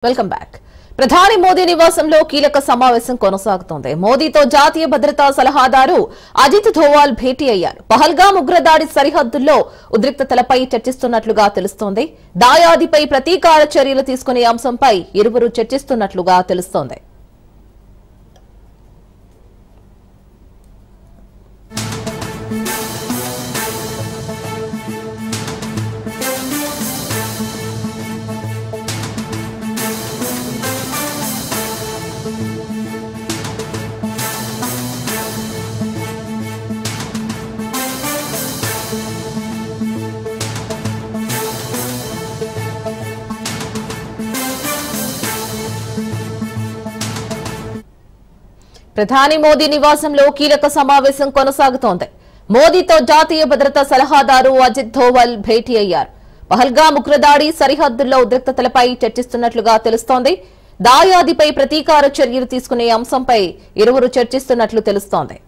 Welcome back. ప్రధాని మోదీ నివాసంలో కీలక సమావేశం కొనసాగుతోంది. మోదీతో జాతీయ భద్రతా సలహాదారు అజిత్ ధోవాల్ భేటీ అయ్యారు. పహల్గామ్ ఉగ్రదాడి సరిహద్దుల్లో ఉద్రిక్తతలపై చర్చిస్తున్నట్లుగా తెలుస్తోంది. దాయాదిపై ప్రతీకార చర్యలు తీసుకునే అంశంపై ఇరువురు చర్చిస్తున్నట్లుగా తెలుస్తోంది. ప్రధాని మోదీ నివాసంలో కీలక సమావేశం కొనసాగుతోంది. మోదీతో జాతీయ భద్రతా సలహాదారు అజిత్ ధోవల్ భేటీ అయ్యారు. పహల్గామ్ ఉగ్రదాడి సరిహద్దుల్లో ఉద్రిక్తతలపై చర్చిస్తున్నట్లుగా తెలుస్తోంది. దాయాదిపై ప్రతీకార చర్యలు తీసుకునే అంశంపై ఇరువురు చర్చిస్తున్నట్లు తెలుస్తోంది.